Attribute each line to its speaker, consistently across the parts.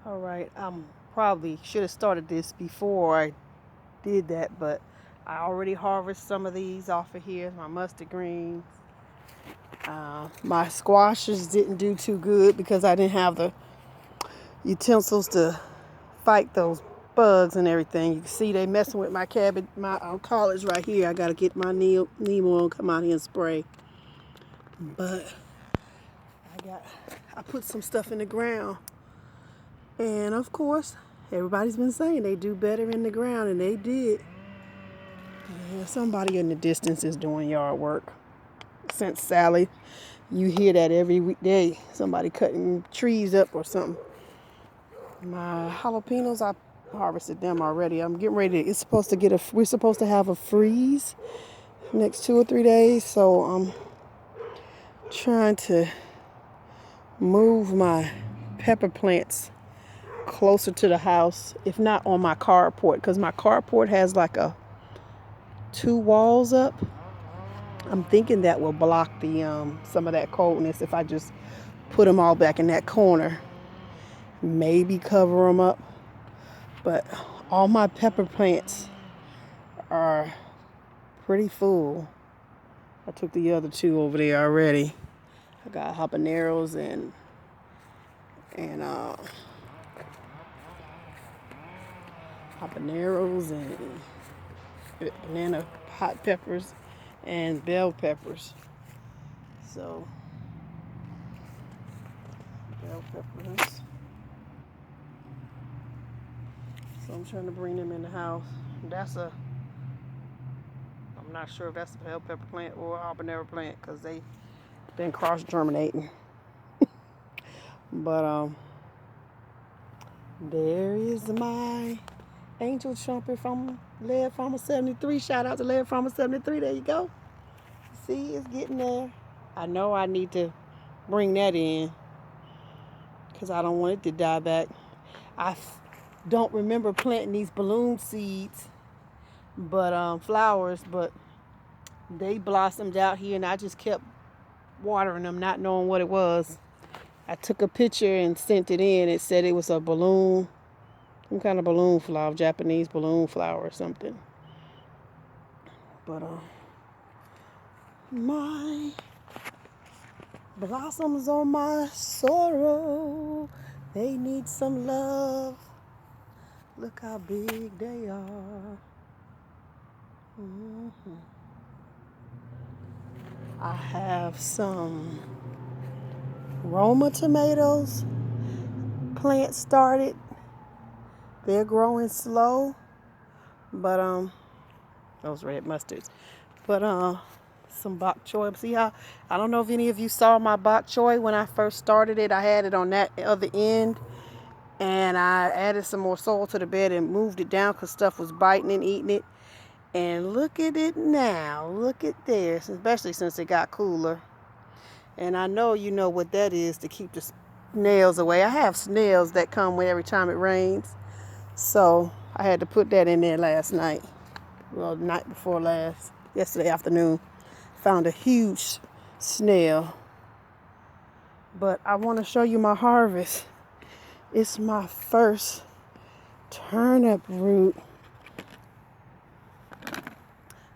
Speaker 1: All right, probably should have started this before I did that, but I already harvested some of these off of here. My mustard greens. My squashes didn't do too good because I didn't have the utensils to fight those bugs and everything. You can see they messing with my cabbage, my collards right here. I gotta get my neem oil, come out here and spray. But I put some stuff in the ground, and of course, everybody's been saying they do better in the ground, and they did. Yeah, somebody in the distance is doing yard work. Since Sally, you hear that every weekday. Somebody cutting trees up or something. My jalapenos, I harvested them already. I'm getting ready. It's supposed to we're supposed to have a freeze next 2 or 3 days. So I'm trying to move my pepper plants closer to the house, if not on my carport, because my carport has like a 2 walls up. I'm thinking that will block the some of that coldness if I just put them all back in that corner. Maybe cover them up. But all my pepper plants are pretty full. I took the other 2 over there already. I got habaneros and banana hot peppers and bell peppers. So bell peppers. So I'm trying to bring them in the house. I'm not sure if that's a bell pepper plant or a habanero plant because they've been cross germinating. But there is my angel trumpet from Lead Farmer 73. Shout out to Lead Farmer 73. There you go. See, it's getting there. I know I need to bring that in because I don't want it to die back. I don't remember planting these balloon seeds, but flowers, but they blossomed out here and I just kept watering them, not knowing what it was. I took a picture and sent it in. It said it was a balloon, some kind of balloon flower, Japanese balloon flower or something. But my blossoms on my sorrow, they need some love. Look how big they are. Mm-hmm. I have some Roma tomatoes, plant started. They're growing slow, but those red mustards. But some bok choy. See how, I don't know if any of you saw my bok choy when I first started it. I had it on that other end, and I added some more soil to the bed and moved it down because stuff was biting and eating it. And look at it now. Look at this, especially since it got cooler. And I know you know what that is to keep the snails away. I have snails that come every time it rains. So I had to put that in there last night. Well, the night before last, yesterday afternoon. Found a huge snail. But I want to show you my harvest. It's my first turnip root.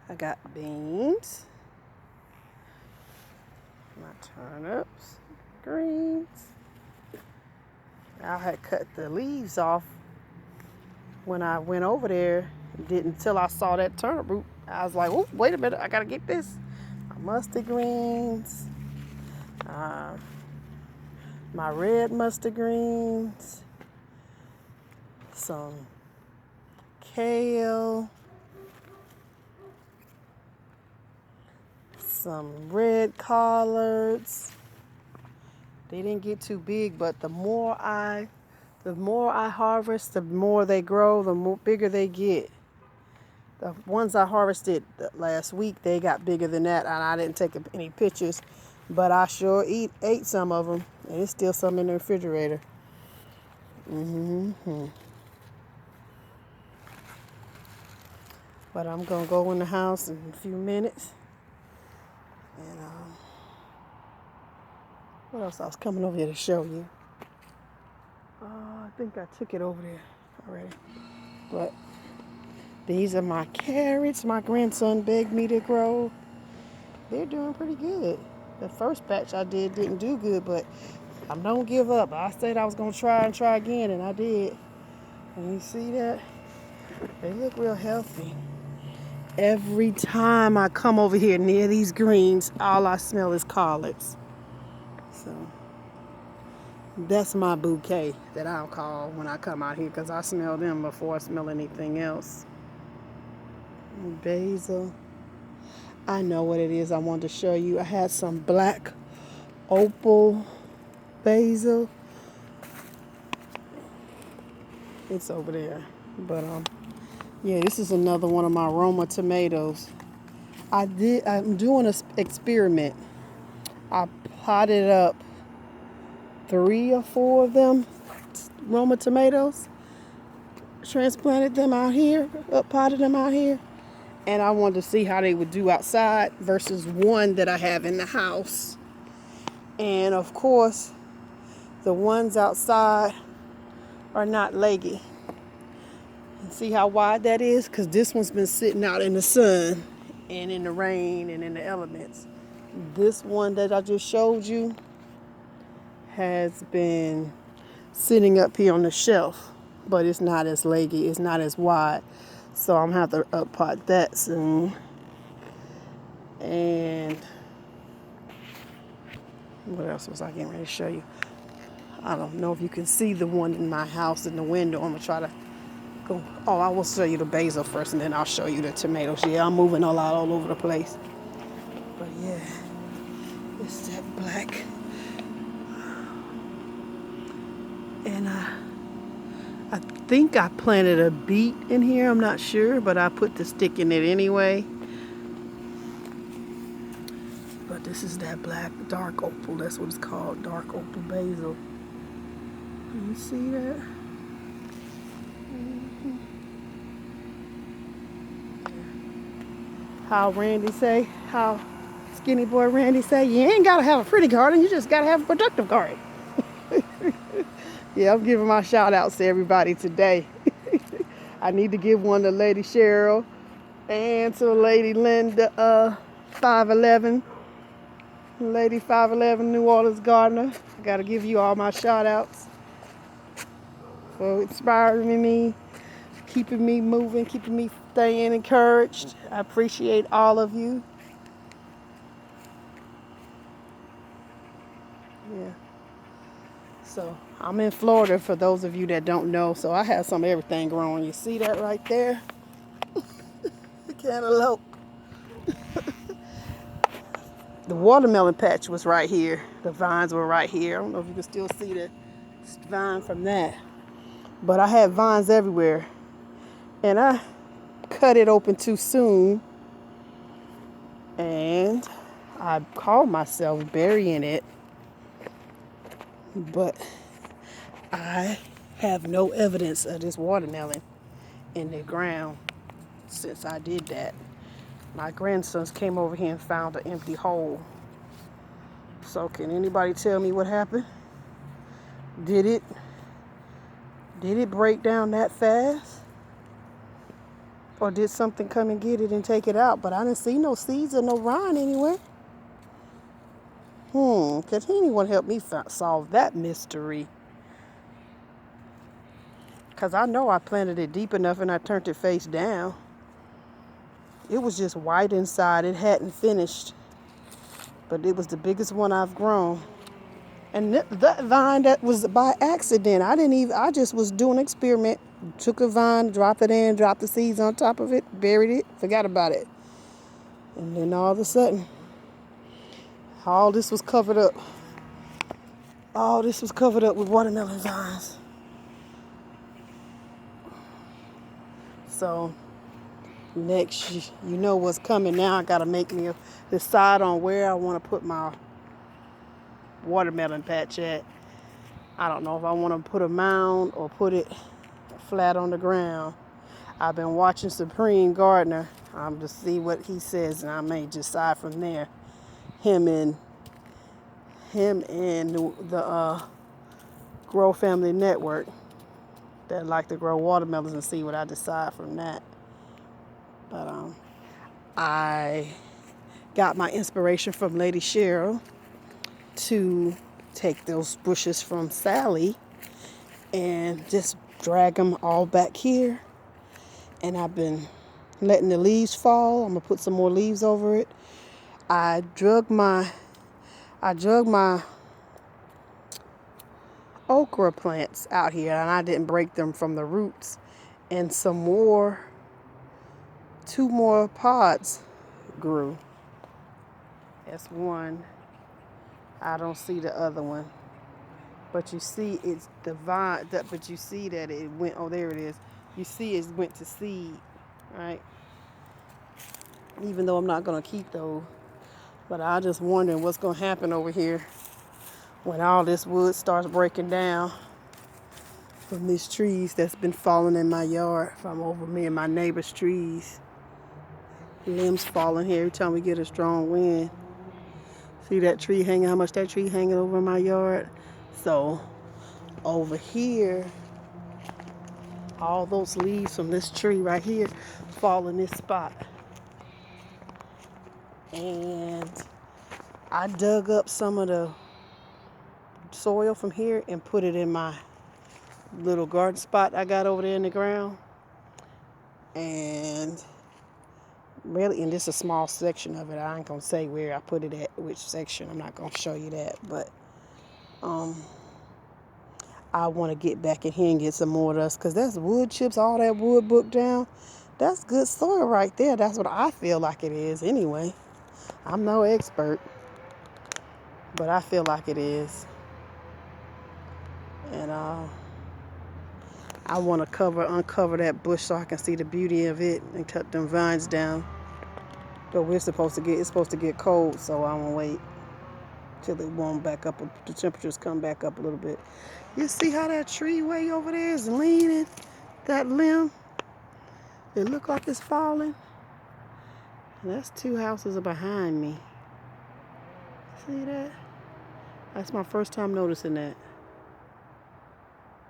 Speaker 1: I got beans, my turnips, greens. I had cut the leaves off when I went over there. Didn't until I saw that turnip root. I was like, oh, wait a minute, I gotta get this. My mustard greens, my red mustard greens, some kale, some red collards. They didn't get too big, but the more I harvest, the more they grow, the more bigger they get. The ones I harvested last week, they got bigger than that, and I didn't take any pictures, but I sure ate some of them, and it's still some in the refrigerator. But I'm gonna go in the house in a few minutes, and what else I was coming over here to show you? think I took it over there already. But these are my carrots my grandson begged me to grow. They're doing pretty good. The first batch I didn't do good, but I don't give up. I said I was going to try again, and I did. And you see that? They look real healthy. Every time I come over here near these greens, all I smell is collards. So that's my bouquet that I'll call when I come out here, because I smell them before I smell anything else. Basil. I know what it is I wanted to show you. I had some black opal basil. It's over there. But yeah, this is another one of my Roma tomatoes. I'm doing an experiment. I potted up 3 or 4 of them Roma tomatoes, transplanted them out here, potted them out here, and I wanted to see how they would do outside versus one that I have in the house. And of course, the ones outside are not leggy. And see how wide that is? Because this one's been sitting out in the sun and in the rain and in the elements. This one that I just showed you has been sitting up here on the shelf, but it's not as leggy, it's not as wide. So I'm gonna have to uppot that soon. And what else was I getting ready to show you? I don't know if you can see the one in my house in the window. I'm gonna try to go. Oh, I will show you the basil first, and then I'll show you the tomatoes. Yeah, I'm moving all over the place. But yeah, it's that black. And I think I planted a beet in here. I'm not sure, but I put the stick in it anyway. But this is that black dark opal. That's what it's called, dark opal basil. Can you see that? How Randy say, how skinny boy Randy say, you ain't gotta have a pretty garden, you just gotta have a productive garden. Yeah, I'm giving my shout outs to everybody today. I need to give one to Lady Cheryl and to Lady Linda 511. Lady 511 New Orleans Gardener. I gotta give you all my shout outs for inspiring me, keeping me moving, keeping me staying encouraged. I appreciate all of you. Yeah. So I'm in Florida, for those of you that don't know. So I have some of everything growing. You see that right there? The cantaloupe. The watermelon patch was right here. The vines were right here. I don't know if you can still see the vine from that. But I had vines everywhere. And I cut it open too soon. And I called myself burying it. But I have no evidence of this watermelon in the ground since I did that. My grandsons came over here and found an empty hole. So can anybody tell me what happened? Did it break down that fast? Or did something come and get it and take it out? But I didn't see no seeds or no rind anywhere. Can anyone help me solve that mystery? Because I know I planted it deep enough and I turned it face down. It was just white inside. It hadn't finished. But it was the biggest one I've grown. And that vine, that was by accident. I just was doing an experiment. Took a vine, dropped it in, dropped the seeds on top of it, buried it, forgot about it. And then all of a sudden, all this was covered up. All this was covered up with watermelon vines. So next, you know what's coming now. I got to make me decide on where I want to put my watermelon patch at. I don't know if I want to put a mound or put it flat on the ground. I've been watching Supreme Gardener to see what he says, and I may decide from there. Him and the Grow Family Network. that like to grow watermelons and see what I decide from that. But I got my inspiration from Lady Cheryl to take those bushes from Sally and just drag them all back here. And I've been letting the leaves fall. I'm gonna put some more leaves over it. I drug my okra plants out here, and I didn't break them from the roots. And two more pods grew. That's one. I don't see the other one. But you see it's the vine, but you see that it went, oh, there it is. You see it went to seed, right? Even though I'm not going to keep those. But I just wondering what's going to happen over here when all this wood starts breaking down from these trees that's been falling in my yard from over me and my neighbor's trees. Limbs falling here every time we get a strong wind. See that tree hanging, how much that tree hanging over my yard? So over here, all those leaves from this tree right here fall in this spot. And I dug up some of the soil from here and put it in my little garden spot I got over there in the ground. And really, and this is a small section of it. I ain't gonna say where I put it at, which section. I'm not gonna show you that, but I want to get back in here and get some more of this, because that's wood chips, all that wood broke down. That's good soil right there. That's what I feel like it is anyway. I'm no expert, but I feel like it is. And I want to uncover that bush so I can see the beauty of it and cut them vines down. But it's supposed to get cold, so I'm gonna wait till it warm back up, the temperatures come back up a little bit. You see how that tree way over there is leaning, that limb? It look like it's falling. And that's 2 houses behind me. See that? That's my first time noticing that.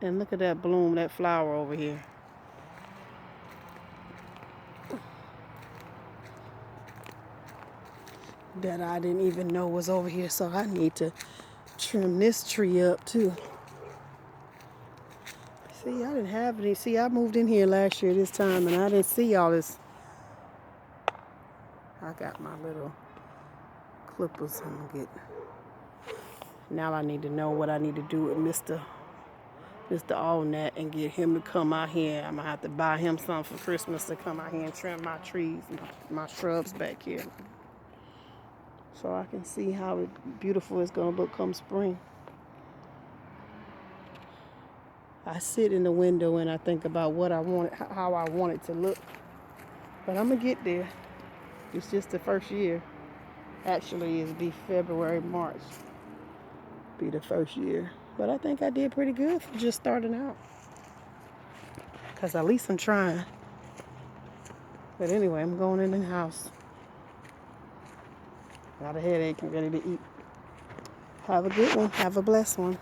Speaker 1: And look at that bloom, that flower over here. That I didn't even know was over here, so I need to trim this tree up too. See, I didn't have any. See, I moved in here last year this time, and I didn't see all this. I got my little clippers. I'm gonna get. Now I need to know what I need to do with Mr. Allnut and get him to come out here. I'm gonna have to buy him something for Christmas to come out here and trim my trees, my shrubs back here, so I can see how beautiful it's gonna look come spring. I sit in the window and I think about what I want, how I want it to look. But I'm gonna get there. It's just the first year. Actually, it'll be February, March. Be the first year. But I think I did pretty good for just starting out. Because at least I'm trying. But anyway, I'm going in the house. Got a headache and ready to eat. Have a good one. Have a blessed one.